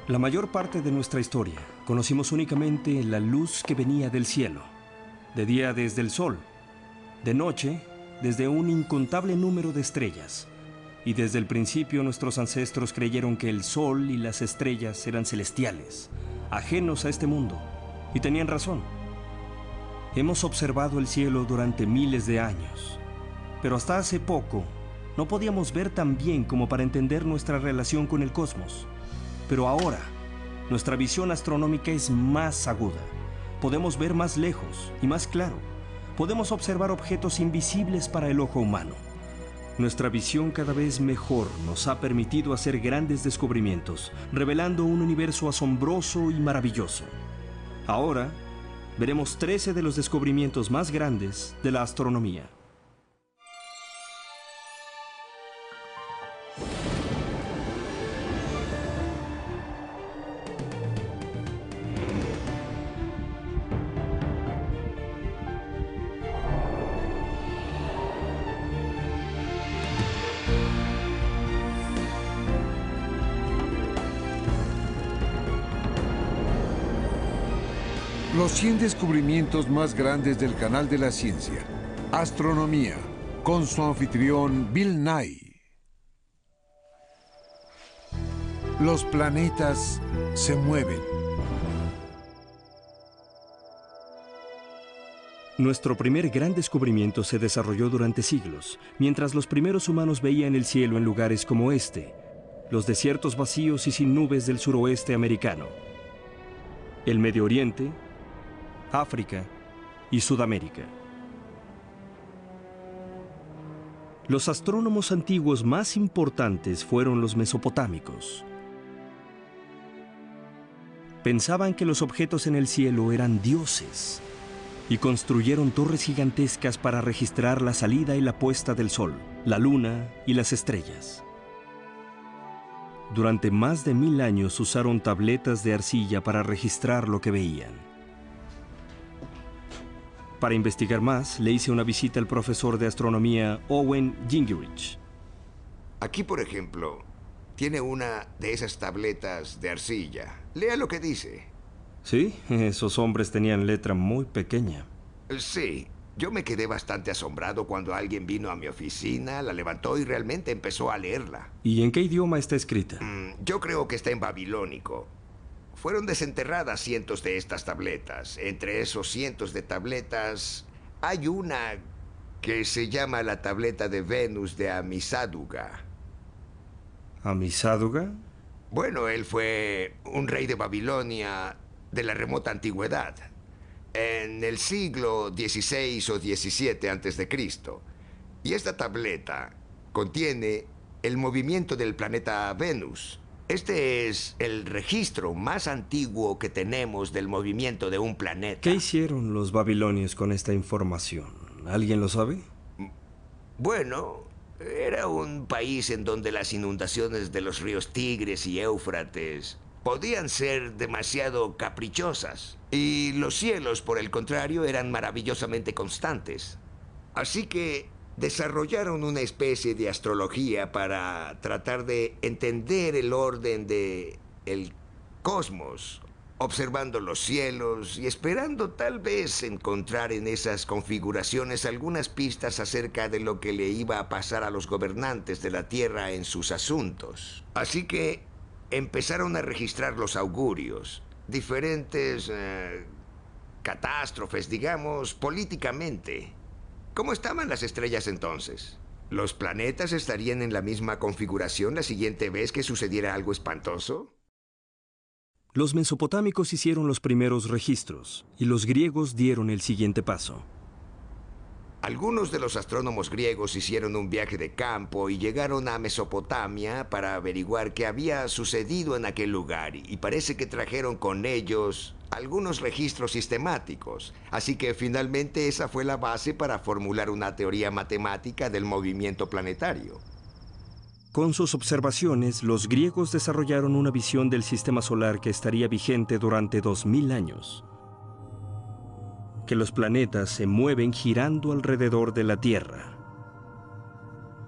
La mayor parte de nuestra historia conocimos únicamente la luz que venía del cielo, de día desde el sol, de noche desde un incontable número de estrellas. Y desde el principio nuestros ancestros creyeron que el sol y las estrellas eran celestiales, ajenos a este mundo, y tenían razón. Hemos observado el cielo durante miles de años, pero hasta hace poco no podíamos ver tan bien como para entender nuestra relación con el cosmos. Pero ahora, nuestra visión astronómica es más aguda. Podemos ver más lejos y más claro. Podemos observar objetos invisibles para el ojo humano. Nuestra visión cada vez mejor nos ha permitido hacer grandes descubrimientos, revelando un universo asombroso y maravilloso. Ahora, veremos 13 de los descubrimientos más grandes de la astronomía. Los 100 descubrimientos más grandes del canal de la ciencia. Astronomía, con su anfitrión Bill Nye. Los planetas se mueven. Nuestro primer gran descubrimiento se desarrolló durante siglos, mientras los primeros humanos veían el cielo en lugares como este, los desiertos vacíos y sin nubes del suroeste americano, el Medio Oriente, África y Sudamérica. Los astrónomos antiguos más importantes fueron los mesopotámicos. Pensaban que los objetos en el cielo eran dioses y construyeron torres gigantescas para registrar la salida y la puesta del sol, la luna y las estrellas. Durante más de 1000 años usaron tabletas de arcilla para registrar lo que veían. Para investigar más, le hice una visita al profesor de astronomía Owen Gingerich. Aquí, por ejemplo, tiene una de esas tabletas de arcilla. Lea lo que dice. Sí, esos hombres tenían letra muy pequeña. Sí, yo me quedé bastante asombrado cuando alguien vino a mi oficina, la levantó y realmente empezó a leerla. ¿Y en qué idioma está escrita? Yo creo que está en babilónico. Fueron desenterradas cientos de estas tabletas. Entre esos cientos de tabletas hay una que se llama la tableta de Venus de Amisaduga. ¿Amisaduga? Bueno, él fue un rey de Babilonia de la remota antigüedad, en el siglo XVI o XVII a.C. Y esta tableta contiene el movimiento del planeta Venus. Este es el registro más antiguo que tenemos del movimiento de un planeta. ¿Qué hicieron los babilonios con esta información? ¿Alguien lo sabe? Bueno, era un país en donde las inundaciones de los ríos Tigres y Éufrates podían ser demasiado caprichosas. Y los cielos, por el contrario, eran maravillosamente constantes. Así que desarrollaron una especie de astrología para tratar de entender el orden del cosmos, observando los cielos y esperando tal vez encontrar en esas configuraciones algunas pistas acerca de lo que le iba a pasar a los gobernantes de la Tierra en sus asuntos. Así que empezaron a registrar los augurios, diferentes catástrofes, digamos, políticamente. ¿Cómo estaban las estrellas entonces? ¿Los planetas estarían en la misma configuración la siguiente vez que sucediera algo espantoso? Los mesopotámicos hicieron los primeros registros y los griegos dieron el siguiente paso. Algunos de los astrónomos griegos hicieron un viaje de campo y llegaron a Mesopotamia para averiguar qué había sucedido en aquel lugar, y parece que trajeron con ellos algunos registros sistemáticos. Así que finalmente esa fue la base para formular una teoría matemática del movimiento planetario. Con sus observaciones, los griegos desarrollaron una visión del sistema solar que estaría vigente durante 2000 años. Que los planetas se mueven girando alrededor de la Tierra.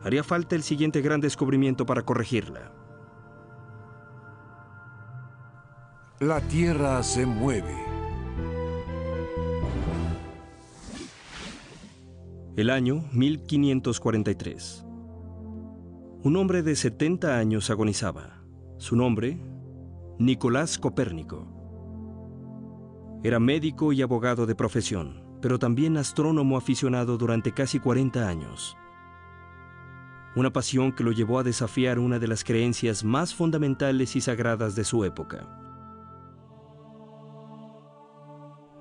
Haría falta el siguiente gran descubrimiento para corregirla. La Tierra se mueve. El año 1543. Un hombre de 70 años agonizaba. Su nombre, Nicolás Copérnico. Era médico y abogado de profesión, pero también astrónomo aficionado durante casi 40 años. Una pasión que lo llevó a desafiar una de las creencias más fundamentales y sagradas de su época.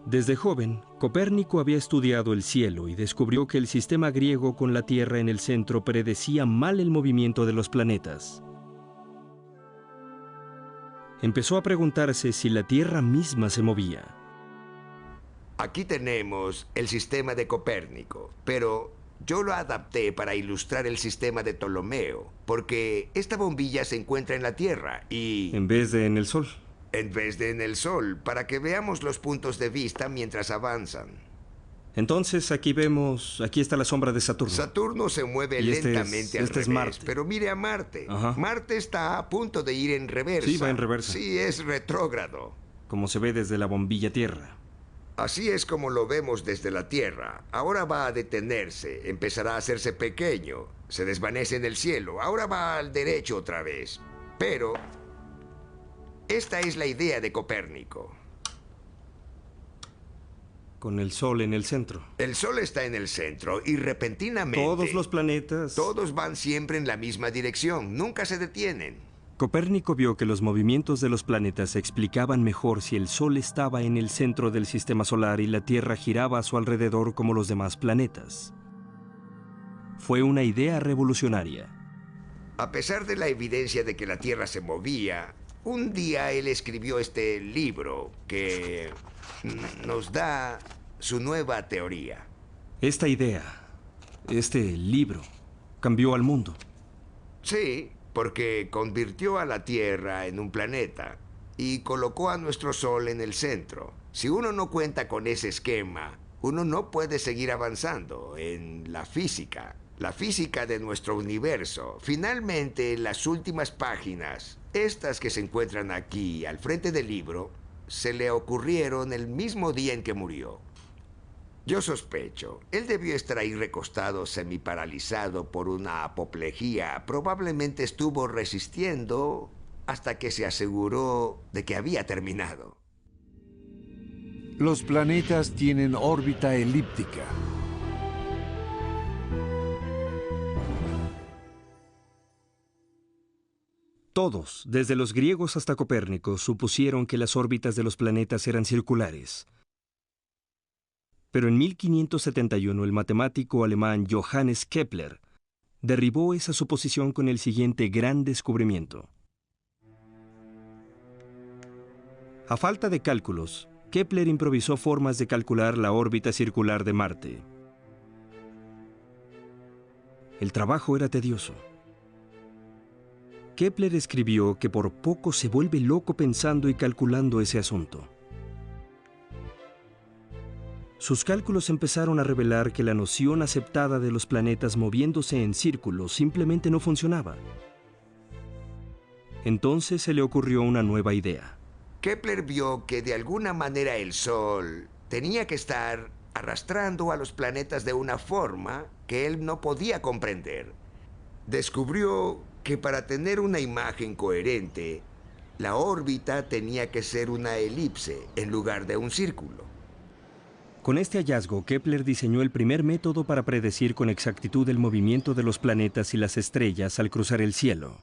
Desde joven, Copérnico había estudiado el cielo y descubrió que el sistema griego con la Tierra en el centro predecía mal el movimiento de los planetas. Empezó a preguntarse si la Tierra misma se movía. Aquí tenemos el sistema de Copérnico, pero yo lo adapté para ilustrar el sistema de Ptolomeo, porque esta bombilla se encuentra en la Tierra y... En vez de en el Sol. En vez de en el Sol, para que veamos los puntos de vista mientras avanzan. Entonces aquí está la sombra de Saturno. Saturno se mueve Y lentamente al este es revés, Marte. pero mire a Marte. Ajá. Marte está a punto de ir en reversa. Sí, va en reversa. Sí, es retrógrado. Como se ve desde la bombilla Tierra. Así es como lo vemos desde la Tierra. Ahora va a detenerse, empezará a hacerse pequeño, se desvanece en el cielo, ahora va al derecho otra vez. Pero esta es la idea de Copérnico. Con el Sol en el centro. El Sol está en el centro y repentinamente... Todos los planetas... Todos van siempre en la misma dirección, nunca se detienen. Copérnico vio que los movimientos de los planetas se explicaban mejor si el Sol estaba en el centro del sistema solar y la Tierra giraba a su alrededor como los demás planetas. Fue una idea revolucionaria. A pesar de la evidencia de que la Tierra se movía, un día él escribió este libro que nos da su nueva teoría. Esta idea, este libro, cambió al mundo. Sí, porque convirtió a la Tierra en un planeta y colocó a nuestro Sol en el centro. Si uno no cuenta con ese esquema, uno no puede seguir avanzando en la física de nuestro universo. Finalmente, las últimas páginas, estas que se encuentran aquí al frente del libro, se le ocurrieron el mismo día en que murió. Yo sospecho, él debió estar ahí recostado, semiparalizado por una apoplejía. Probablemente estuvo resistiendo hasta que se aseguró de que había terminado. Los planetas tienen órbita elíptica. Todos, desde los griegos hasta Copérnico, supusieron que las órbitas de los planetas eran circulares. Pero en 1571 el matemático alemán Johannes Kepler derribó esa suposición con el siguiente gran descubrimiento. A falta de cálculos, Kepler improvisó formas de calcular la órbita circular de Marte. El trabajo era tedioso. Kepler escribió que por poco se vuelve loco pensando y calculando ese asunto. Sus cálculos empezaron a revelar que la noción aceptada de los planetas moviéndose en círculos simplemente no funcionaba. Entonces se le ocurrió una nueva idea. Kepler vio que de alguna manera el Sol tenía que estar arrastrando a los planetas de una forma que él no podía comprender. Descubrió que para tener una imagen coherente, la órbita tenía que ser una elipse en lugar de un círculo. Con este hallazgo, Kepler diseñó el primer método para predecir con exactitud el movimiento de los planetas y las estrellas al cruzar el cielo.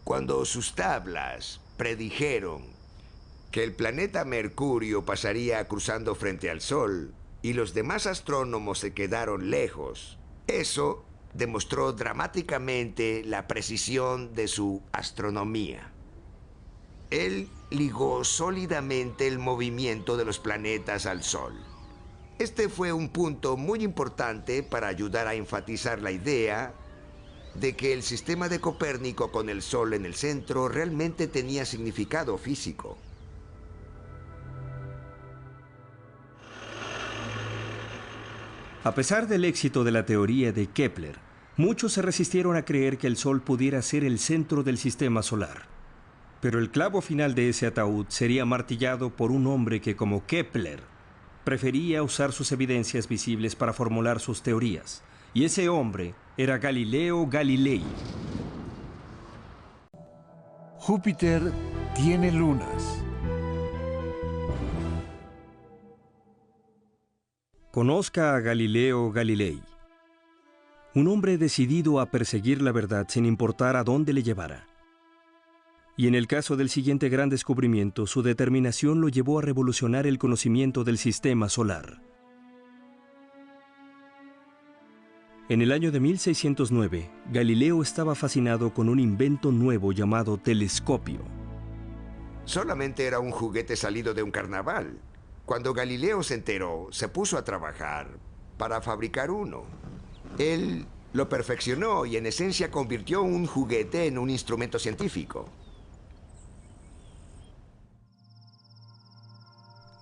Cuando sus tablas predijeron que el planeta Mercurio pasaría cruzando frente al Sol y los demás astrónomos se quedaron lejos, eso demostró dramáticamente la precisión de su astronomía. Él ligó sólidamente el movimiento de los planetas al Sol. Este fue un punto muy importante para ayudar a enfatizar la idea de que el sistema de Copérnico con el Sol en el centro realmente tenía significado físico. A pesar del éxito de la teoría de Kepler, muchos se resistieron a creer que el Sol pudiera ser el centro del sistema solar. Pero el clavo final de ese ataúd sería martillado por un hombre que, como Kepler, prefería usar sus evidencias visibles para formular sus teorías. Y ese hombre era Galileo Galilei. Júpiter tiene lunas. Conozca a Galileo Galilei, un hombre decidido a perseguir la verdad sin importar a dónde le llevara. Y en el caso del siguiente gran descubrimiento, su determinación lo llevó a revolucionar el conocimiento del sistema solar. En el año de 1609, Galileo estaba fascinado con un invento nuevo llamado telescopio. Solamente era un juguete salido de un carnaval. Cuando Galileo se enteró, se puso a trabajar para fabricar uno. Él lo perfeccionó y en esencia convirtió un juguete en un instrumento científico.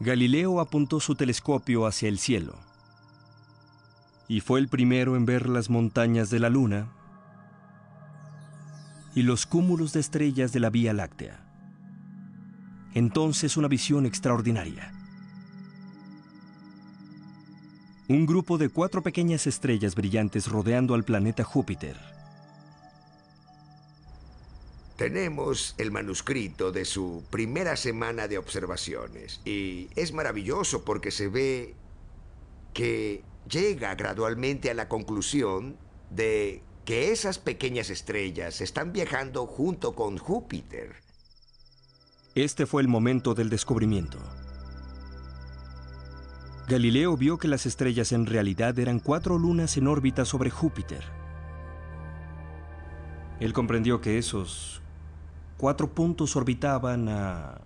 Galileo apuntó su telescopio hacia el cielo y fue el primero en ver las montañas de la Luna y los cúmulos de estrellas de la Vía Láctea. Entonces una visión extraordinaria. Un grupo de 4 pequeñas estrellas brillantes rodeando al planeta Júpiter. Tenemos el manuscrito de su primera semana de observaciones y es maravilloso porque se ve que llega gradualmente a la conclusión de que esas pequeñas estrellas están viajando junto con Júpiter. Este fue el momento del descubrimiento. Galileo vio que las estrellas en realidad eran 4 lunas en órbita sobre Júpiter. Él comprendió que esos 4 puntos orbitaban a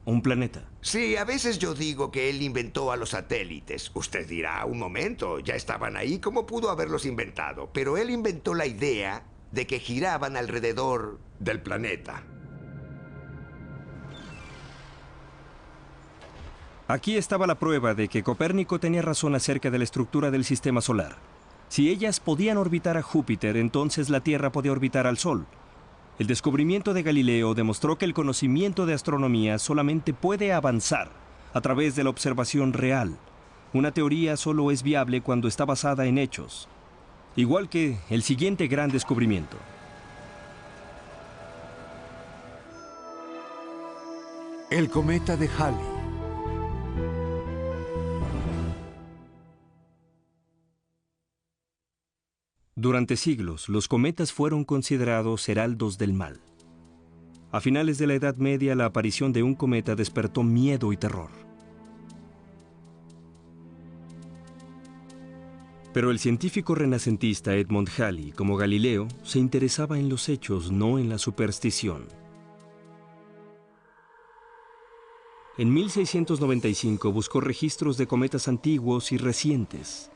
un planeta. Sí, a veces yo digo que él inventó a los satélites. Usted dirá, un momento, ya estaban ahí, ¿cómo pudo haberlos inventado? Pero él inventó la idea de que giraban alrededor del planeta. Aquí estaba la prueba de que Copérnico tenía razón acerca de la estructura del sistema solar. Si ellas podían orbitar a Júpiter, entonces la Tierra podía orbitar al Sol. El descubrimiento de Galileo demostró que el conocimiento de astronomía solamente puede avanzar a través de la observación real. Una teoría solo es viable cuando está basada en hechos. Igual que el siguiente gran descubrimiento. El cometa de Halley. Durante siglos, los cometas fueron considerados heraldos del mal. A finales de la Edad Media, la aparición de un cometa despertó miedo y terror. Pero el científico renacentista Edmund Halley, como Galileo, se interesaba en los hechos, no en la superstición. En 1695 buscó registros de cometas antiguos y recientes.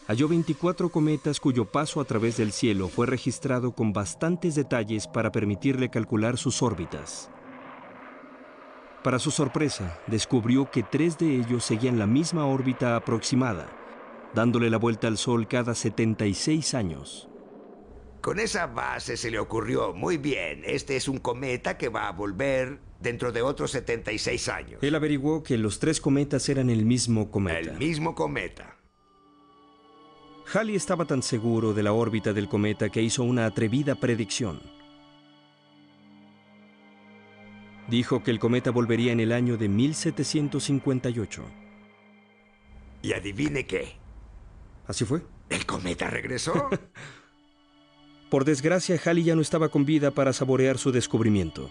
Halló 24 cometas cuyo paso a través del cielo fue registrado con bastantes detalles para permitirle calcular sus órbitas. Para su sorpresa, descubrió que 3 de ellos seguían la misma órbita aproximada, dándole la vuelta al Sol cada 76 años. Con esa base se le ocurrió, muy bien, este es un cometa que va a volver dentro de otros 76 años. Él averiguó que los 3 cometas eran el mismo cometa. El mismo cometa. Halley estaba tan seguro de la órbita del cometa que hizo una atrevida predicción. Dijo que el cometa volvería en el año de 1758. ¿Y adivine qué? ¿Así fue? ¿El cometa regresó? Por desgracia, Halley ya no estaba con vida para saborear su descubrimiento.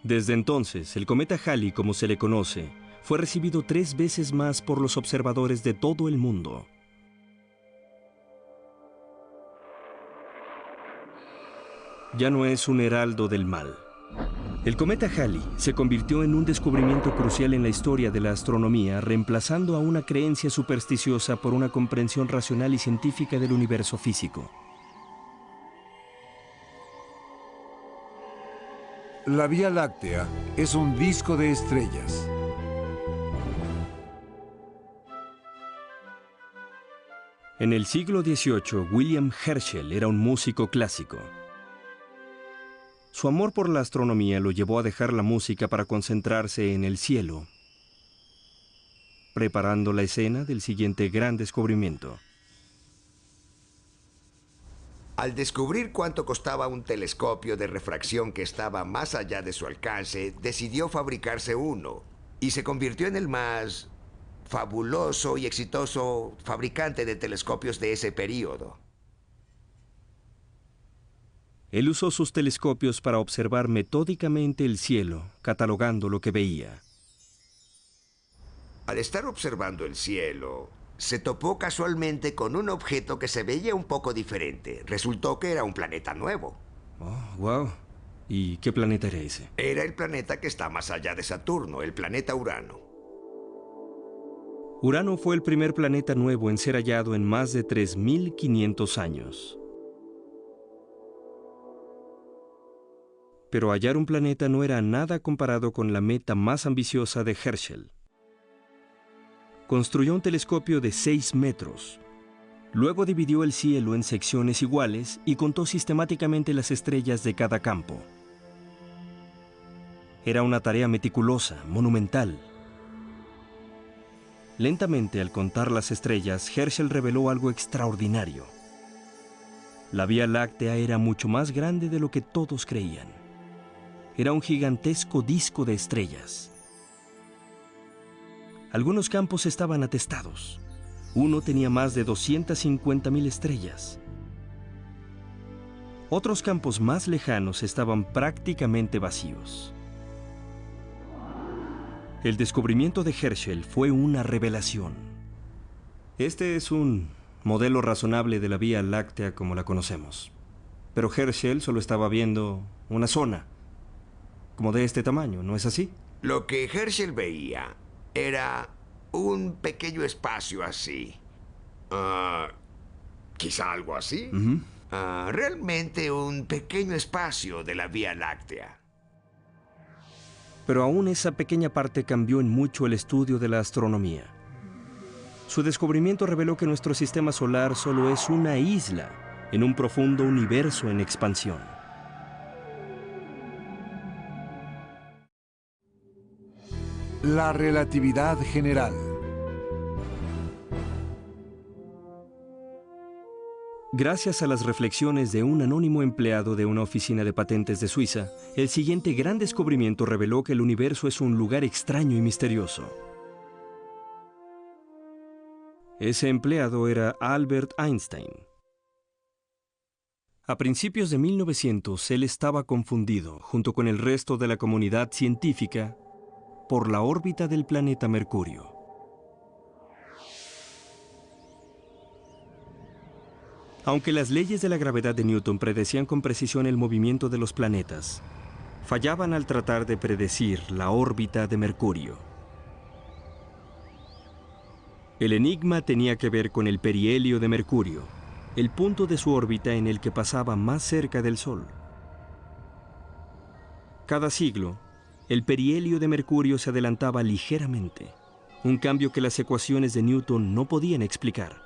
Desde entonces, el cometa Halley, como se le conoce, fue recibido 3 veces más por los observadores de todo el mundo. Ya no es un heraldo del mal. El cometa Halley se convirtió en un descubrimiento crucial en la historia de la astronomía, reemplazando a una creencia supersticiosa por una comprensión racional y científica del universo físico. La Vía Láctea es un disco de estrellas. En el siglo XVIII, William Herschel era un músico clásico. Su amor por la astronomía lo llevó a dejar la música para concentrarse en el cielo, preparando la escena del siguiente gran descubrimiento. Al descubrir cuánto costaba un telescopio de refracción que estaba más allá de su alcance, decidió fabricarse uno y se convirtió en el más fabuloso y exitoso fabricante de telescopios de ese período. Él usó sus telescopios para observar metódicamente el cielo, catalogando lo que veía. Al estar observando el cielo, se topó casualmente con un objeto que se veía un poco diferente. Resultó que era un planeta nuevo. Oh, wow. ¿Y qué planeta era ese? Era el planeta que está más allá de Saturno, el planeta Urano. Urano fue el primer planeta nuevo en ser hallado en más de 3.500 años. Pero hallar un planeta no era nada comparado con la meta más ambiciosa de Herschel. Construyó un telescopio de 6 metros. Luego dividió el cielo en secciones iguales y contó sistemáticamente las estrellas de cada campo. Era una tarea meticulosa, monumental. Lentamente, al contar las estrellas, Herschel reveló algo extraordinario. La Vía Láctea era mucho más grande de lo que todos creían. Era un gigantesco disco de estrellas. Algunos campos estaban atestados. Uno tenía más de 250.000 estrellas. Otros campos más lejanos estaban prácticamente vacíos. El descubrimiento de Herschel fue una revelación. Este es un modelo razonable de la Vía Láctea como la conocemos. Pero Herschel solo estaba viendo una zona, como de este tamaño, ¿no es así? Lo que Herschel veía era un pequeño espacio así. Quizá algo así. Realmente un pequeño espacio de la Vía Láctea. Pero aún esa pequeña parte cambió en mucho el estudio de la astronomía. Su descubrimiento reveló que nuestro sistema solar solo es una isla en un profundo universo en expansión. La relatividad general. Gracias a las reflexiones de un anónimo empleado de una oficina de patentes de Suiza, el siguiente gran descubrimiento reveló que el universo es un lugar extraño y misterioso. Ese empleado era Albert Einstein. A principios de 1900, él estaba confundido, junto con el resto de la comunidad científica, por la órbita del planeta Mercurio. Aunque las leyes de la gravedad de Newton predecían con precisión el movimiento de los planetas, fallaban al tratar de predecir la órbita de Mercurio. El enigma tenía que ver con el perihelio de Mercurio, el punto de su órbita en el que pasaba más cerca del Sol. Cada siglo, el perihelio de Mercurio se adelantaba ligeramente, un cambio que las ecuaciones de Newton no podían explicar.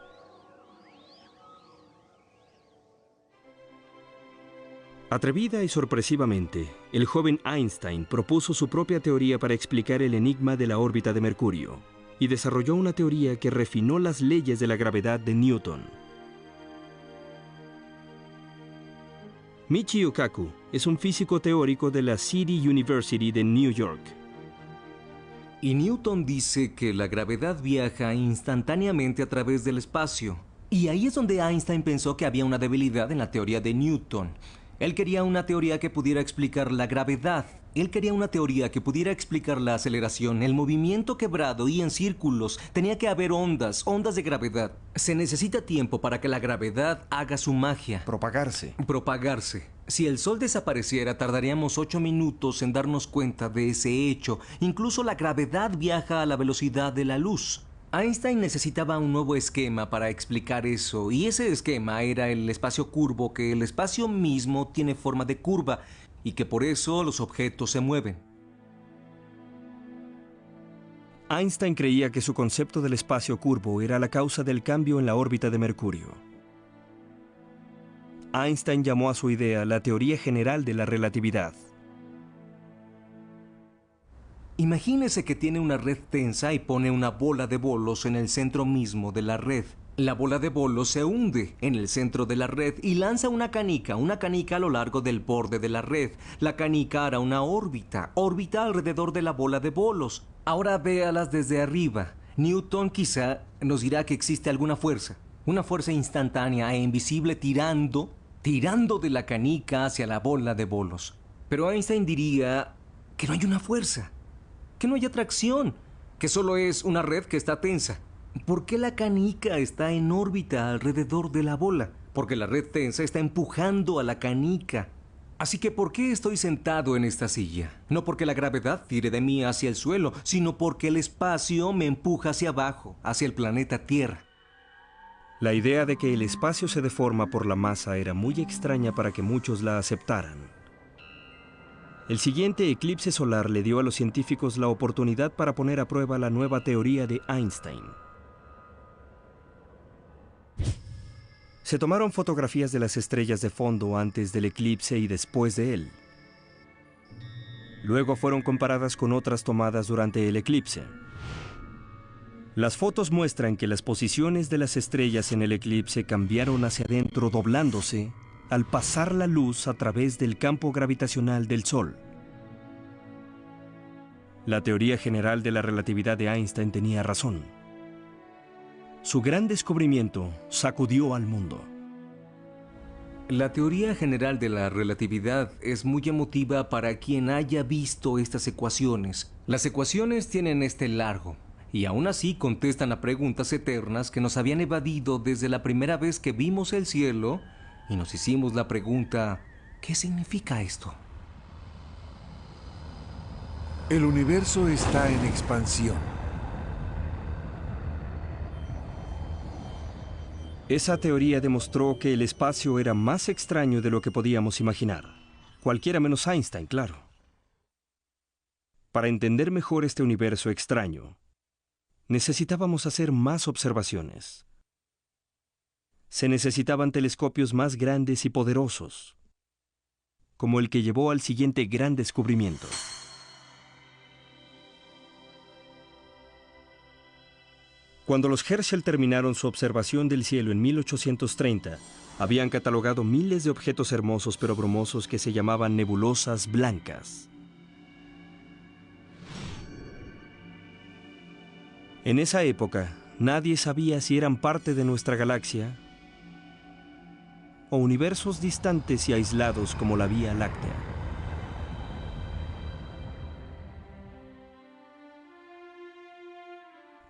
Atrevida y sorpresivamente, el joven Einstein propuso su propia teoría para explicar el enigma de la órbita de Mercurio, y desarrolló una teoría que refinó las leyes de la gravedad de Newton. Michio Kaku es un físico teórico de la City University de New York. Y Newton dice que la gravedad viaja instantáneamente a través del espacio. Y ahí es donde Einstein pensó que había una debilidad en la teoría de Newton. Él quería una teoría que pudiera explicar la gravedad. Él quería una teoría que pudiera explicar la aceleración, el movimiento quebrado y en círculos. Tenía que haber ondas de gravedad. Se necesita tiempo para que la gravedad haga su magia. Propagarse. Si el Sol desapareciera, tardaríamos 8 minutos en darnos cuenta de ese hecho. Incluso la gravedad viaja a la velocidad de la luz. Einstein necesitaba un nuevo esquema para explicar eso, y ese esquema era el espacio curvo, que el espacio mismo tiene forma de curva, y que por eso los objetos se mueven. Einstein creía que su concepto del espacio curvo era la causa del cambio en la órbita de Mercurio. Einstein llamó a su idea la teoría general de la relatividad. Imagínese que tiene una red tensa y pone una bola de bolos en el centro mismo de la red. La bola de bolos se hunde en el centro de la red y lanza una canica a lo largo del borde de la red. La canica hará una órbita alrededor de la bola de bolos. Ahora véalas desde arriba. Newton quizá nos dirá que existe alguna fuerza, una fuerza instantánea e invisible tirando de la canica hacia la bola de bolos. Pero Einstein diría que no hay una fuerza, que no hay atracción, que solo es una red que está tensa. ¿Por qué la canica está en órbita alrededor de la bola? Porque la red tensa está empujando a la canica. Así que ¿por qué estoy sentado en esta silla? No porque la gravedad tire de mí hacia el suelo, sino porque el espacio me empuja hacia abajo, hacia el planeta Tierra. La idea de que el espacio se deforma por la masa era muy extraña para que muchos la aceptaran. El siguiente eclipse solar le dio a los científicos la oportunidad para poner a prueba la nueva teoría de Einstein. Se tomaron fotografías de las estrellas de fondo antes del eclipse y después de él. Luego fueron comparadas con otras tomadas durante el eclipse. Las fotos muestran que las posiciones de las estrellas en el eclipse cambiaron hacia adentro, doblándose al pasar la luz a través del campo gravitacional del Sol. La teoría general de la relatividad de Einstein tenía razón. Su gran descubrimiento sacudió al mundo. La teoría general de la relatividad es muy emotiva para quien haya visto estas ecuaciones. Las ecuaciones tienen este largo, y aún así contestan a preguntas eternas que nos habían evadido desde la primera vez que vimos el cielo y nos hicimos la pregunta, ¿qué significa esto? El universo está en expansión. Esa teoría demostró que el espacio era más extraño de lo que podíamos imaginar. Cualquiera menos Einstein, claro. Para entender mejor este universo extraño, necesitábamos hacer más observaciones. Se necesitaban telescopios más grandes y poderosos, como el que llevó al siguiente gran descubrimiento. Cuando los Herschel terminaron su observación del cielo en 1830, habían catalogado miles de objetos hermosos pero brumosos que se llamaban nebulosas blancas. En esa época, nadie sabía si eran parte de nuestra galaxia o universos distantes y aislados como la Vía Láctea.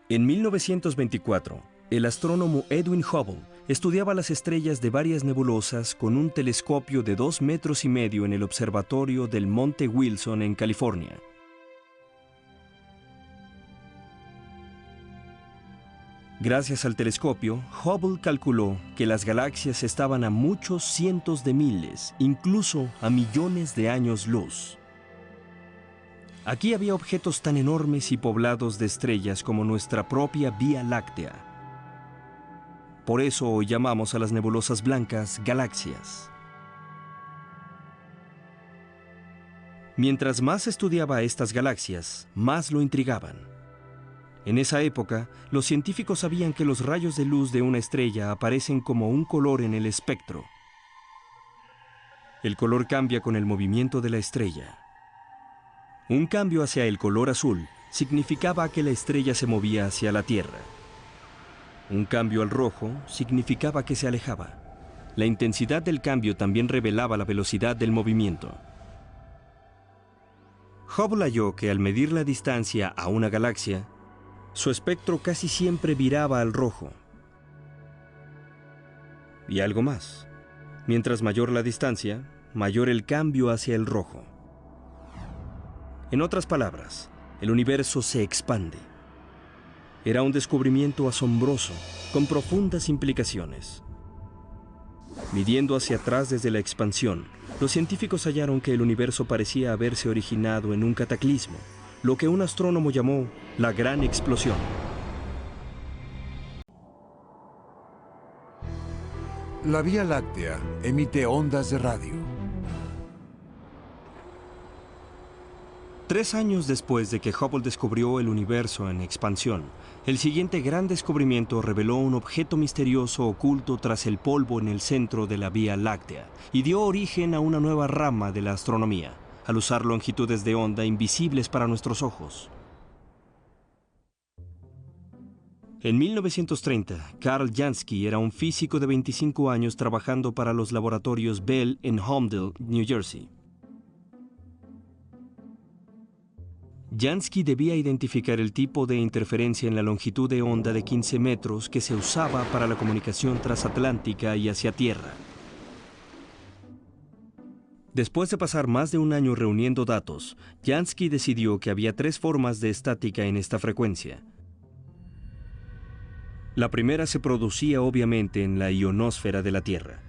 En 1924, el astrónomo Edwin Hubble estudiaba las estrellas de varias nebulosas con un telescopio de 2,5 metros en el observatorio del Monte Wilson en California. Gracias al telescopio, Hubble calculó que las galaxias estaban a muchos cientos de miles, incluso a millones de años luz. Aquí había objetos tan enormes y poblados de estrellas como nuestra propia Vía Láctea. Por eso hoy llamamos a las nebulosas blancas galaxias. Mientras más estudiaba estas galaxias, más lo intrigaban. En esa época, los científicos sabían que los rayos de luz de una estrella aparecen como un color en el espectro. El color cambia con el movimiento de la estrella. Un cambio hacia el color azul significaba que la estrella se movía hacia la Tierra. Un cambio al rojo significaba que se alejaba. La intensidad del cambio también revelaba la velocidad del movimiento. Hubble halló que al medir la distancia a una galaxia, su espectro casi siempre viraba al rojo. Y algo más. Mientras mayor la distancia, mayor el cambio hacia el rojo. En otras palabras, el universo se expande. Era un descubrimiento asombroso, con profundas implicaciones. Midiendo hacia atrás desde la expansión, los científicos hallaron que el universo parecía haberse originado en un cataclismo, lo que un astrónomo llamó la Gran Explosión. La Vía Láctea emite ondas de radio. 3 años después de que Hubble descubrió el universo en expansión, el siguiente gran descubrimiento reveló un objeto misterioso oculto tras el polvo en el centro de la Vía Láctea y dio origen a una nueva rama de la astronomía, al usar longitudes de onda invisibles para nuestros ojos. En 1930, Karl Jansky era un físico de 25 años trabajando para los laboratorios Bell en Holmdel, New Jersey. Jansky debía identificar el tipo de interferencia en la longitud de onda de 15 metros que se usaba para la comunicación transatlántica y hacia Tierra. Después de pasar más de un año reuniendo datos, Jansky decidió que había 3 formas de estática en esta frecuencia. La primera se producía obviamente en la ionosfera de la Tierra.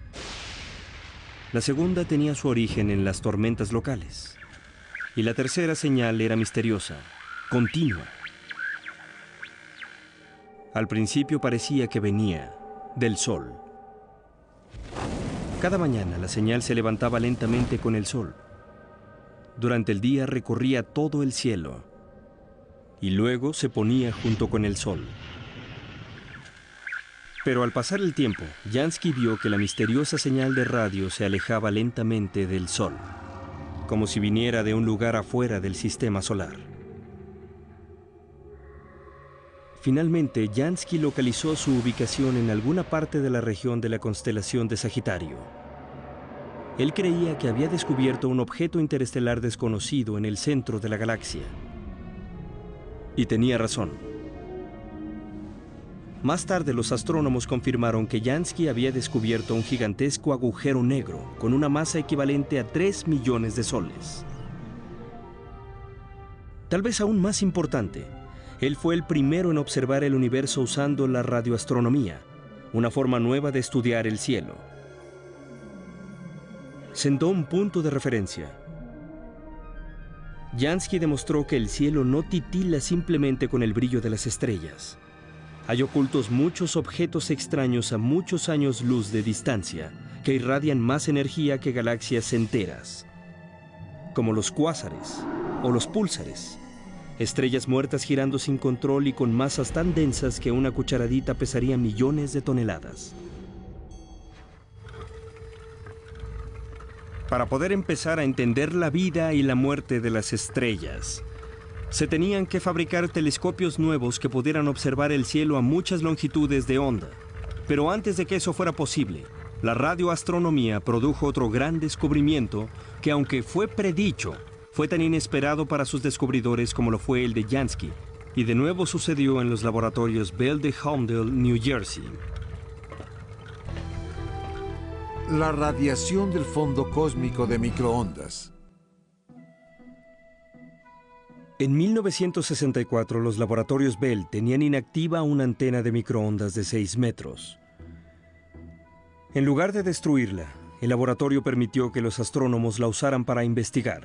La segunda tenía su origen en las tormentas locales. Y la tercera señal era misteriosa, continua. Al principio parecía que venía del Sol. Cada mañana la señal se levantaba lentamente con el Sol. Durante el día recorría todo el cielo y luego se ponía junto con el Sol. Pero al pasar el tiempo, Jansky vio que la misteriosa señal de radio se alejaba lentamente del Sol, como si viniera de un lugar afuera del sistema solar. Finalmente, Jansky localizó su ubicación en alguna parte de la región de la constelación de Sagitario. Él creía que había descubierto un objeto interestelar desconocido en el centro de la galaxia. Y tenía razón. Más tarde, los astrónomos confirmaron que Jansky había descubierto un gigantesco agujero negro con una masa equivalente a 3 millones de soles. Tal vez aún más importante, él fue el primero en observar el universo usando la radioastronomía, una forma nueva de estudiar el cielo. Sentó un punto de referencia. Jansky demostró que el cielo no titila simplemente con el brillo de las estrellas. Hay ocultos muchos objetos extraños a muchos años luz de distancia que irradian más energía que galaxias enteras, como los cuásares o los púlsares, estrellas muertas girando sin control y con masas tan densas que una cucharadita pesaría millones de toneladas. Para poder empezar a entender la vida y la muerte de las estrellas, se tenían que fabricar telescopios nuevos que pudieran observar el cielo a muchas longitudes de onda. Pero antes de que eso fuera posible, la radioastronomía produjo otro gran descubrimiento que, aunque fue predicho, fue tan inesperado para sus descubridores como lo fue el de Jansky. Y de nuevo sucedió en los laboratorios Bell de Holmdel, New Jersey. La radiación del fondo cósmico de microondas. En 1964, los laboratorios Bell tenían inactiva una antena de microondas de 6 metros. En lugar de destruirla, el laboratorio permitió que los astrónomos la usaran para investigar.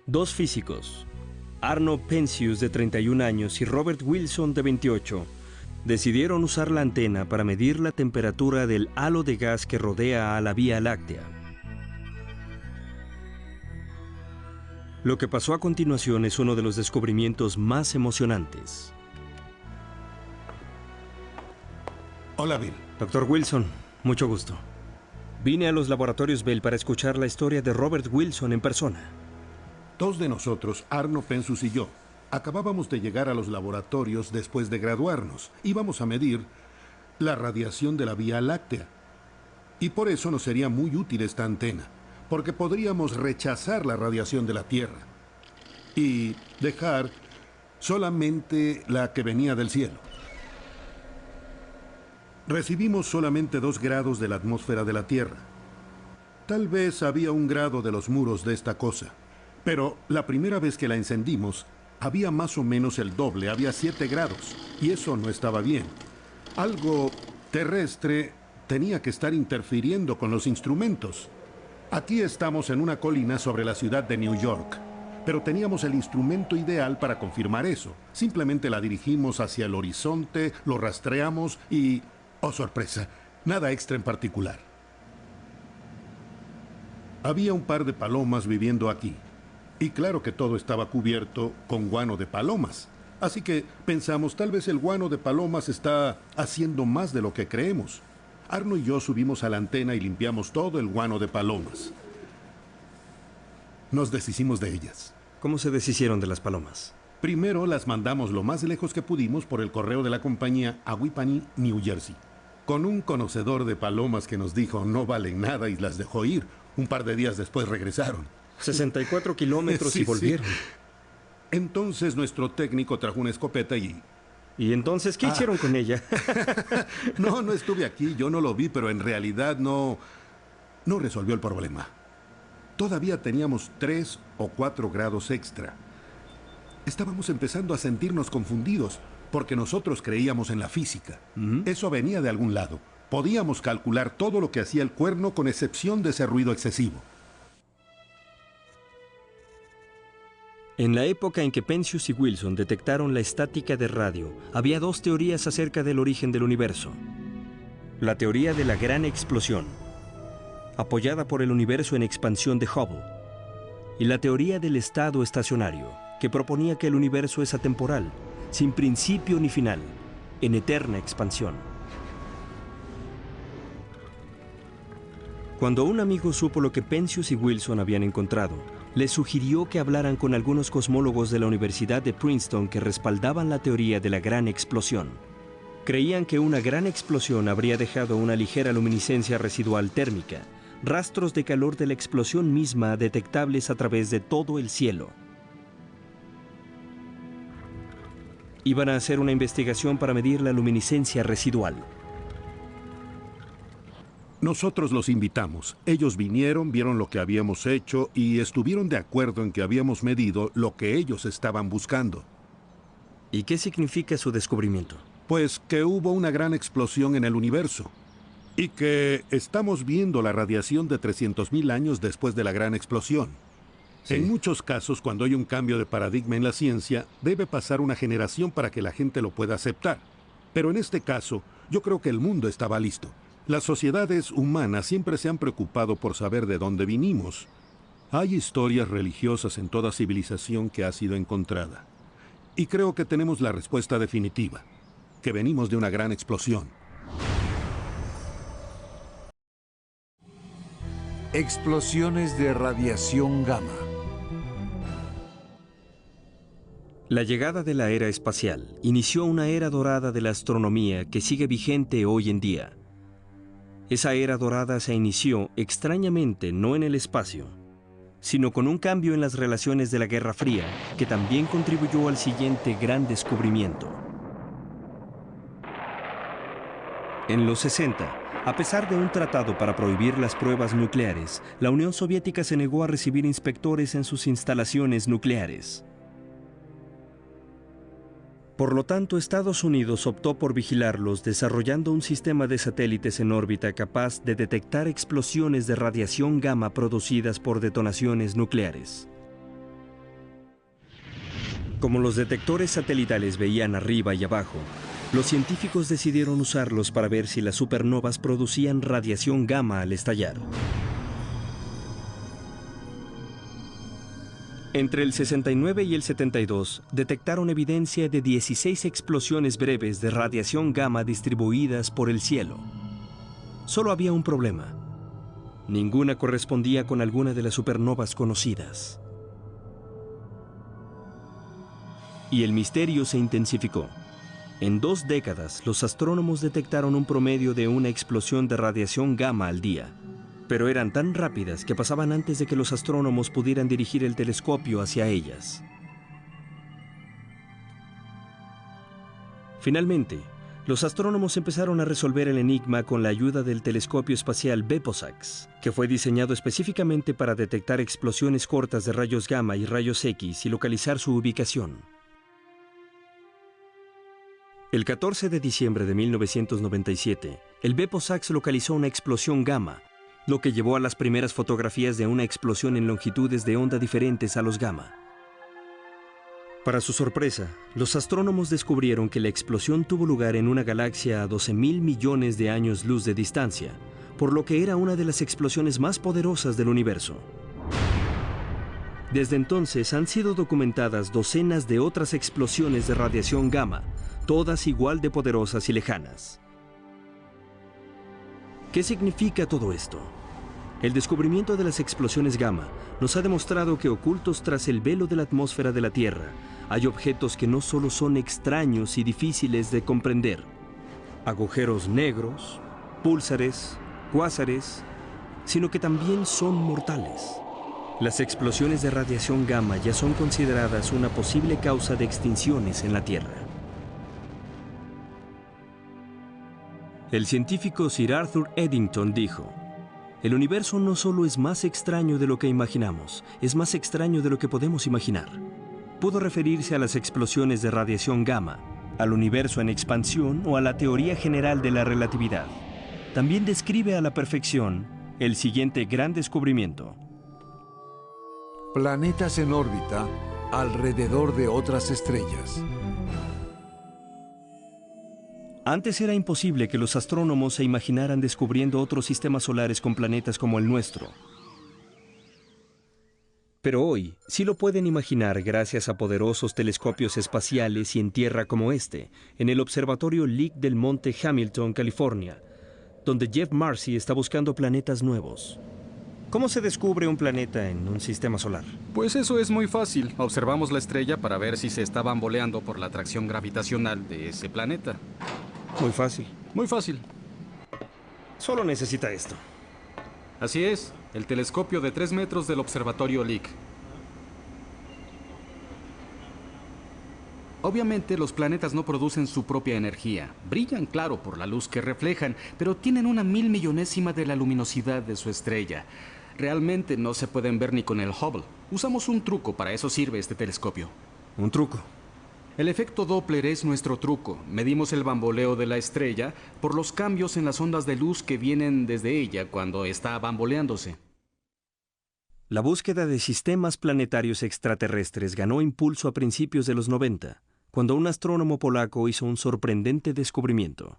2 físicos, Arno Penzius, de 31 años, y Robert Wilson, de 28, decidieron usar la antena para medir la temperatura del halo de gas que rodea a la Vía Láctea. Lo que pasó a continuación es uno de los descubrimientos más emocionantes. Hola, Bill. Dr. Wilson, mucho gusto. Vine a los laboratorios Bell para escuchar la historia de Robert Wilson en persona. 2 de nosotros, Arno Penzius y yo, acabábamos de llegar a los laboratorios después de graduarnos. Íbamos a medir la radiación de la Vía Láctea. Y por eso nos sería muy útil esta antena, porque podríamos rechazar la radiación de la Tierra y dejar solamente la que venía del cielo. Recibimos solamente 2 grados de la atmósfera de la Tierra. Tal vez había 1 grado de los muros de esta cosa, pero la primera vez que la encendimos, había más o menos el doble, había 7 grados, y eso no estaba bien. Algo terrestre tenía que estar interfiriendo con los instrumentos. Aquí estamos en una colina sobre la ciudad de New York, pero teníamos el instrumento ideal para confirmar eso. Simplemente la dirigimos hacia el horizonte, lo rastreamos y, oh sorpresa, Nada extra en particular. Había un par de palomas viviendo aquí. Y claro que todo estaba cubierto con guano de palomas. Así que pensamos, tal vez el guano de palomas está haciendo más de lo que creemos. Arno y yo subimos a la antena y limpiamos todo el guano de palomas. Nos deshicimos de ellas. ¿Cómo se deshicieron de las palomas? Primero las mandamos lo más lejos que pudimos por el correo de la compañía a Whippany, New Jersey. Con un conocedor de palomas que nos dijo no valen nada y las dejó ir. Un par de días después regresaron. 64 kilómetros y volvieron. Sí. Entonces nuestro técnico trajo una escopeta y... ¿Y entonces qué hicieron con ella? No estuve aquí, yo no lo vi, pero en realidad no resolvió el problema. Todavía teníamos 3 o 4 grados extra. Estábamos empezando a sentirnos confundidos, porque nosotros creíamos en la física. Eso venía de algún lado. Podíamos calcular todo lo que hacía el cuerno con excepción de ese ruido excesivo. En la época en que Penzias y Wilson detectaron la estática de radio, había 2 teorías acerca del origen del universo. La teoría de la gran explosión, apoyada por el universo en expansión de Hubble, y la teoría del estado estacionario, que proponía que el universo es atemporal, sin principio ni final, en eterna expansión. Cuando un amigo supo lo que Penzias y Wilson habían encontrado, les sugirió que hablaran con algunos cosmólogos de la Universidad de Princeton que respaldaban la teoría de la gran explosión. Creían que una gran explosión habría dejado una ligera luminiscencia residual térmica, rastros de calor de la explosión misma detectables a través de todo el cielo. Iban a hacer una investigación para medir la luminiscencia residual. Nosotros los invitamos. Ellos vinieron, vieron lo que habíamos hecho y estuvieron de acuerdo en que habíamos medido lo que ellos estaban buscando. ¿Y qué significa su descubrimiento? Pues que hubo una gran explosión en el universo y que estamos viendo la radiación de 300.000 años después de la gran explosión. Sí. En muchos casos, cuando hay un cambio de paradigma en la ciencia, debe pasar una generación para que la gente lo pueda aceptar. Pero en este caso, yo creo que el mundo estaba listo. Las sociedades humanas siempre se han preocupado por saber de dónde vinimos. Hay historias religiosas en toda civilización que ha sido encontrada. Y creo que tenemos la respuesta definitiva, que venimos de una gran explosión. Explosiones de radiación gamma. La llegada de la era espacial inició una era dorada de la astronomía que sigue vigente hoy en día. Esa era dorada se inició, extrañamente, no en el espacio, sino con un cambio en las relaciones de la Guerra Fría, que también contribuyó al siguiente gran descubrimiento. En los 60, a pesar de un tratado para prohibir las pruebas nucleares, la Unión Soviética se negó a recibir inspectores en sus instalaciones nucleares. Por lo tanto, Estados Unidos optó por vigilarlos desarrollando un sistema de satélites en órbita capaz de detectar explosiones de radiación gamma producidas por detonaciones nucleares. Como los detectores satelitales veían arriba y abajo, los científicos decidieron usarlos para ver si las supernovas producían radiación gamma al estallar. Entre el 69 y el 72, detectaron evidencia de 16 explosiones breves de radiación gamma distribuidas por el cielo. Solo había un problema. Ninguna correspondía con alguna de las supernovas conocidas. Y el misterio se intensificó. En 2 décadas, los astrónomos detectaron un promedio de una explosión de radiación gamma al día. Pero eran tan rápidas que pasaban antes de que los astrónomos pudieran dirigir el telescopio hacia ellas. Finalmente, los astrónomos empezaron a resolver el enigma con la ayuda del telescopio espacial BepoSax, que fue diseñado específicamente para detectar explosiones cortas de rayos gamma y rayos X y localizar su ubicación. El 14 de diciembre de 1997, el BepoSax localizó una explosión gamma, lo que llevó a las primeras fotografías de una explosión en longitudes de onda diferentes a los gamma. Para su sorpresa, los astrónomos descubrieron que la explosión tuvo lugar en una galaxia a 12.000 millones de años luz de distancia, por lo que era una de las explosiones más poderosas del universo. Desde entonces han sido documentadas docenas de otras explosiones de radiación gamma, todas igual de poderosas y lejanas. ¿Qué significa todo esto? El descubrimiento de las explosiones gamma nos ha demostrado que ocultos tras el velo de la atmósfera de la Tierra hay objetos que no solo son extraños y difíciles de comprender. Agujeros negros, púlsares, cuásares, sino que también son mortales. Las explosiones de radiación gamma ya son consideradas una posible causa de extinciones en la Tierra. El científico Sir Arthur Eddington dijo: "El universo no solo es más extraño de lo que imaginamos, es más extraño de lo que podemos imaginar". Pudo referirse a las explosiones de radiación gamma, al universo en expansión o a la teoría general de la relatividad. También describe a la perfección el siguiente gran descubrimiento: planetas en órbita alrededor de otras estrellas. Antes era imposible que los astrónomos se imaginaran descubriendo otros sistemas solares con planetas como el nuestro. Pero hoy sí lo pueden imaginar gracias a poderosos telescopios espaciales y en tierra como este, en el Observatorio Lick del Monte Hamilton, California, donde Jeff Marcy está buscando planetas nuevos. ¿Cómo se descubre un planeta en un sistema solar? Pues eso es muy fácil. Observamos la estrella para ver si se está bamboleando por la atracción gravitacional de ese planeta. Muy fácil. Muy fácil. Solo necesita esto. Así es, el telescopio de 3 metros del Observatorio Lick. Obviamente los planetas no producen su propia energía. Brillan, claro, por la luz que reflejan, pero tienen una 1000 millonésima de la luminosidad de su estrella. Realmente no se pueden ver ni con el Hubble. Usamos un truco, para eso sirve este telescopio. ¿Un truco? El efecto Doppler es nuestro truco. Medimos el bamboleo de la estrella por los cambios en las ondas de luz que vienen desde ella cuando está bamboleándose. La búsqueda de sistemas planetarios extraterrestres ganó impulso a principios de los 90, cuando un astrónomo polaco hizo un sorprendente descubrimiento.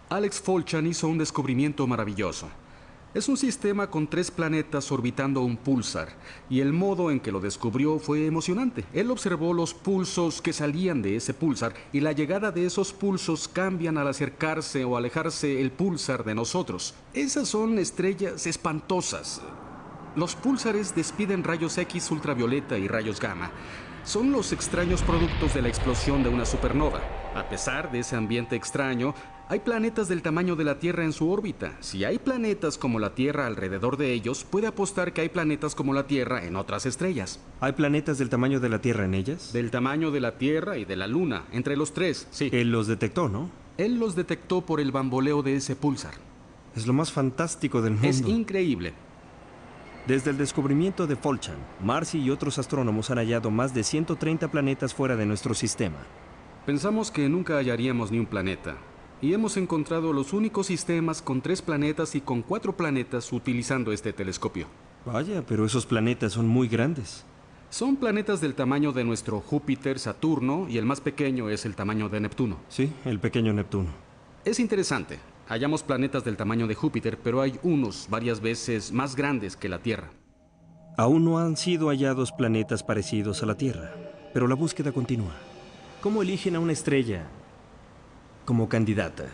Alex Folchan hizo un descubrimiento maravilloso. Es un sistema con 3 planetas orbitando un púlsar, y el modo en que lo descubrió fue emocionante. Él observó los pulsos que salían de ese púlsar, y la llegada de esos pulsos cambian al acercarse o alejarse el púlsar de nosotros. Esas son estrellas espantosas. Los púlsares despiden rayos X ultravioleta y rayos gamma. Son los extraños productos de la explosión de una supernova. A pesar de ese ambiente extraño, hay planetas del tamaño de la Tierra en su órbita. Si hay planetas como la Tierra alrededor de ellos, puede apostar que hay planetas como la Tierra en otras estrellas. ¿Hay planetas del tamaño de la Tierra en ellas? Del tamaño de la Tierra y de la Luna, entre los 3, sí. Él los detectó, ¿no? Él los detectó por el bamboleo de ese púlsar. Es lo más fantástico del mundo. Es increíble. Desde el descubrimiento de Folchan, Marcy y otros astrónomos han hallado más de 130 planetas fuera de nuestro sistema. Pensamos que nunca hallaríamos ni un planeta. Y hemos encontrado los únicos sistemas con 3 planetas y con 4 planetas utilizando este telescopio. Vaya, pero esos planetas son muy grandes. Son planetas del tamaño de nuestro Júpiter, Saturno, y el más pequeño es el tamaño de Neptuno. Sí, el pequeño Neptuno. Es interesante. Hallamos planetas del tamaño de Júpiter, pero hay unos varias veces más grandes que la Tierra. Aún no han sido hallados planetas parecidos a la Tierra, pero la búsqueda continúa. ¿Cómo eligen a una estrella como candidata?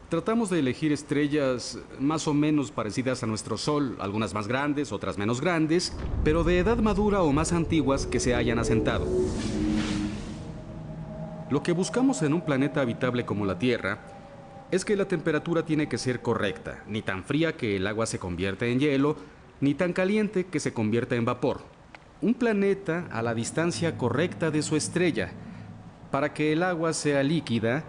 Tratamos de elegir estrellas más o menos parecidas a nuestro Sol, algunas más grandes, otras menos grandes, pero de edad madura o más antiguas que se hayan asentado. Lo que buscamos en un planeta habitable como la Tierra es que la temperatura tiene que ser correcta, ni tan fría que el agua se convierta en hielo, ni tan caliente que se convierta en vapor. Un planeta a la distancia correcta de su estrella, para que el agua sea líquida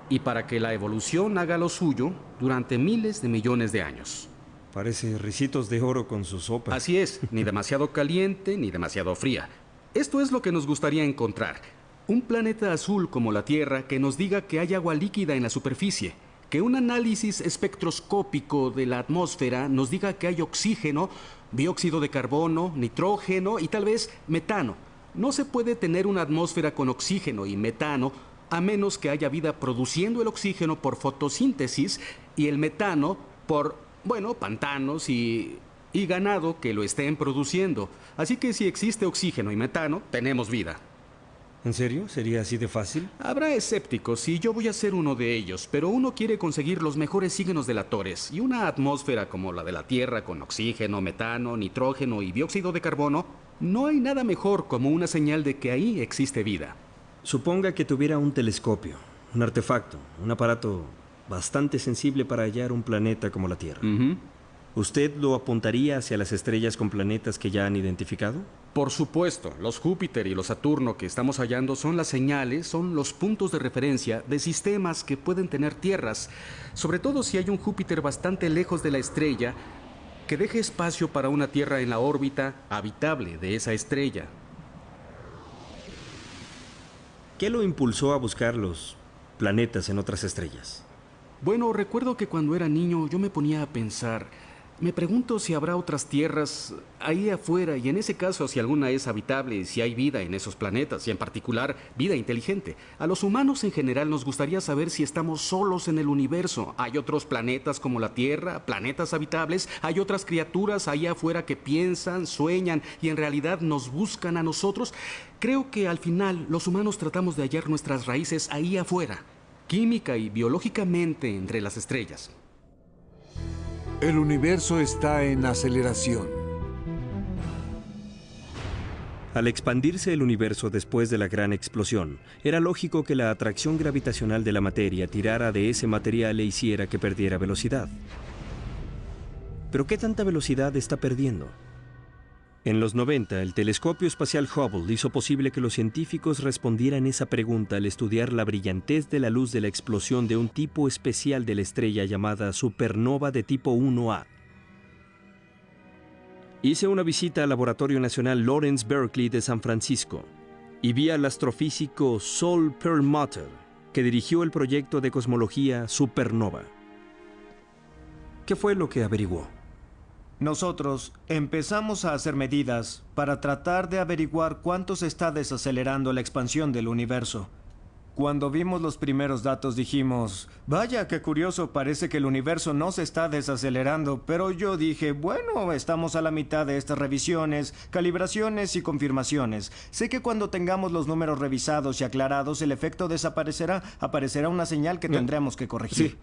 y para que la evolución haga lo suyo durante miles de millones de años. Parece Ricitos de Oro con su sopa. Así es, ni demasiado caliente ni demasiado fría. Esto es lo que nos gustaría encontrar. Un planeta azul como la Tierra que nos diga que hay agua líquida en la superficie, que un análisis espectroscópico de la atmósfera nos diga que hay oxígeno, dióxido de carbono, nitrógeno y tal vez metano. No se puede tener una atmósfera con oxígeno y metano a menos que haya vida produciendo el oxígeno por fotosíntesis y el metano por, bueno, pantanos y ganado que lo estén produciendo. Así que si existe oxígeno y metano, tenemos vida. ¿En serio? ¿Sería así de fácil? Habrá escépticos y yo voy a ser uno de ellos, pero uno quiere conseguir los mejores signos delatores y una atmósfera como la de la Tierra con oxígeno, metano, nitrógeno y dióxido de carbono, no hay nada mejor como una señal de que ahí existe vida. Suponga que tuviera un telescopio, un artefacto, un aparato bastante sensible para hallar un planeta como la Tierra. ¿Usted lo apuntaría hacia las estrellas con planetas que ya han identificado? Por supuesto, los Júpiter y los Saturno que estamos hallando son las señales, son los puntos de referencia de sistemas que pueden tener tierras, sobre todo si hay un Júpiter bastante lejos de la estrella que deje espacio para una Tierra en la órbita habitable de esa estrella. ¿Qué lo impulsó a buscar los planetas en otras estrellas? Bueno, recuerdo que cuando era niño yo me ponía a pensar, me pregunto si habrá otras tierras ahí afuera y en ese caso si alguna es habitable, si hay vida en esos planetas y en particular vida inteligente. A los humanos en general nos gustaría saber si estamos solos en el universo. Hay otros planetas como la Tierra, planetas habitables, hay otras criaturas ahí afuera que piensan, sueñan y en realidad nos buscan a nosotros. Creo que al final los humanos tratamos de hallar nuestras raíces ahí afuera, química y biológicamente entre las estrellas. El universo está en aceleración. Al expandirse el universo después de la gran explosión, era lógico que la atracción gravitacional de la materia tirara de ese material e hiciera que perdiera velocidad. ¿Pero qué tanta velocidad está perdiendo? En los 90, el telescopio espacial Hubble hizo posible que los científicos respondieran esa pregunta al estudiar la brillantez de la luz de la explosión de un tipo especial de la estrella llamada supernova de tipo 1A. Hice una visita al Laboratorio Nacional Lawrence Berkeley de San Francisco y vi al astrofísico Saul Perlmutter, que dirigió el proyecto de cosmología Supernova. ¿Qué fue lo que averiguó? Nosotros empezamos a hacer medidas para tratar de averiguar cuánto se está desacelerando la expansión del universo. Cuando vimos los primeros datos dijimos, vaya, qué curioso, parece que el universo no se está desacelerando, pero yo dije, bueno, estamos a la mitad de estas revisiones, calibraciones y confirmaciones. Sé que cuando tengamos los números revisados y aclarados, el efecto desaparecerá, aparecerá una señal que tendremos que corregir. Sí.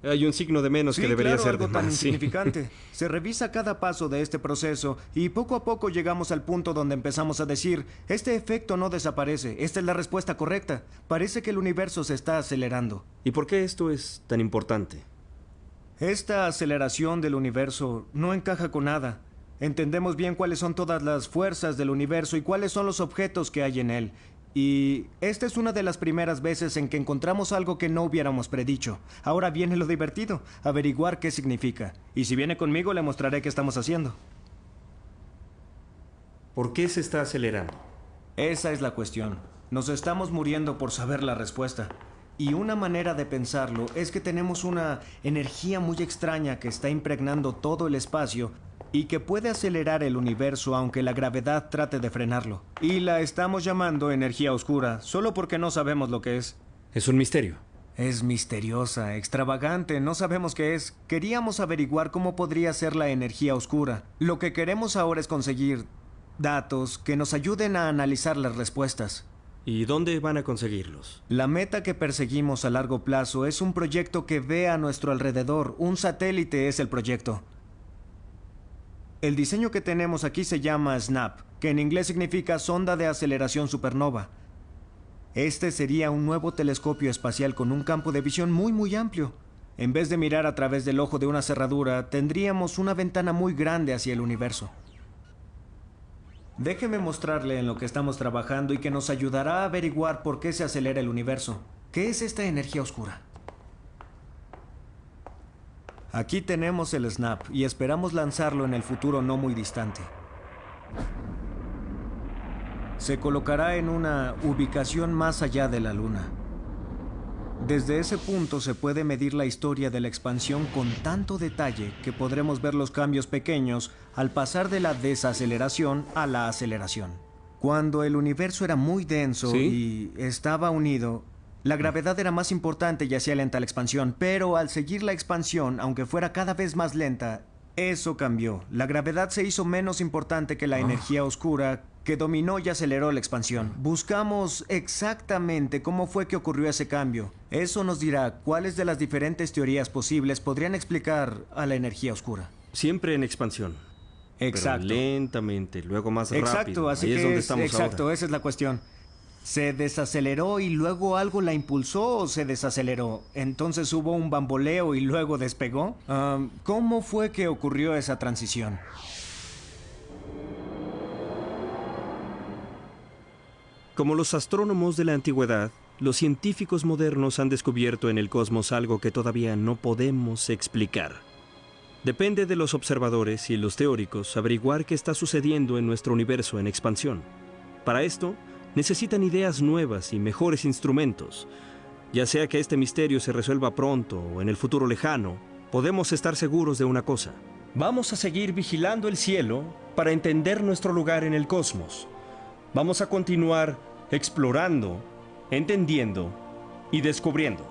Hay un signo de menos que debería ser de algo tan más. insignificante. Se revisa cada paso de este proceso y poco a poco llegamos al punto donde empezamos a decir, este efecto no desaparece, esta es la respuesta correcta. Parece que el universo se está acelerando. ¿Y por qué esto es tan importante? Esta aceleración del universo no encaja con nada. Entendemos bien cuáles son todas las fuerzas del universo y cuáles son los objetos que hay en él. Y esta es una de las primeras veces en que encontramos algo que no hubiéramos predicho. Ahora viene lo divertido, averiguar qué significa. Y si viene conmigo, le mostraré qué estamos haciendo. ¿Por qué se está acelerando? Esa es la cuestión. Nos estamos muriendo por saber la respuesta. Y una manera de pensarlo es que tenemos una energía muy extraña que está impregnando todo el espacio y que puede acelerar el universo aunque la gravedad trate de frenarlo. Y la estamos llamando energía oscura, solo porque no sabemos lo que es. Es un misterio. Es misteriosa, extravagante, no sabemos qué es. Queríamos averiguar cómo podría ser la energía oscura. Lo que queremos ahora es conseguir datos que nos ayuden a analizar las respuestas. ¿Y dónde van a conseguirlos? La meta que perseguimos a largo plazo es un proyecto que ve a nuestro alrededor. Un satélite es el proyecto. El diseño que tenemos aquí se llama SNAP, que en inglés significa sonda de aceleración supernova. Este sería un nuevo telescopio espacial con un campo de visión muy amplio. En vez de mirar a través del ojo de una cerradura, tendríamos una ventana muy grande hacia el universo. Déjeme mostrarle en lo que estamos trabajando y que nos ayudará a averiguar por qué se acelera el universo. ¿Qué es esta energía oscura? Aquí tenemos el SNAP y esperamos lanzarlo en el futuro no muy distante. Se colocará en una ubicación más allá de la Luna. Desde ese punto se puede medir la historia de la expansión con tanto detalle que podremos ver los cambios pequeños al pasar de la desaceleración a la aceleración. Cuando el universo era muy denso ¿Sí? y estaba unido, la gravedad era más importante y hacía lenta la expansión, pero al seguir la expansión, aunque fuera cada vez más lenta, eso cambió. La gravedad se hizo menos importante que la energía oscura que dominó y aceleró la expansión. Buscamos exactamente cómo fue que ocurrió ese cambio. Eso nos dirá cuáles de las diferentes teorías posibles podrían explicar a la energía oscura. Siempre en expansión. Exacto. Pero lentamente, luego más Exacto, rápido. así Ahí que es donde estamos exacto, ahora. esa es la cuestión. ¿Se desaceleró y luego algo la impulsó o se desaceleró? Entonces hubo un bamboleo y luego despegó. ¿Cómo fue que ocurrió esa transición? Como los astrónomos de la antigüedad, los científicos modernos han descubierto en el cosmos algo que todavía no podemos explicar. Depende de los observadores y los teóricos averiguar qué está sucediendo en nuestro universo en expansión. Para esto, necesitan ideas nuevas y mejores instrumentos. Ya sea que este misterio se resuelva pronto o en el futuro lejano, podemos estar seguros de una cosa. Vamos a seguir vigilando el cielo para entender nuestro lugar en el cosmos. Vamos a continuar explorando, entendiendo y descubriendo.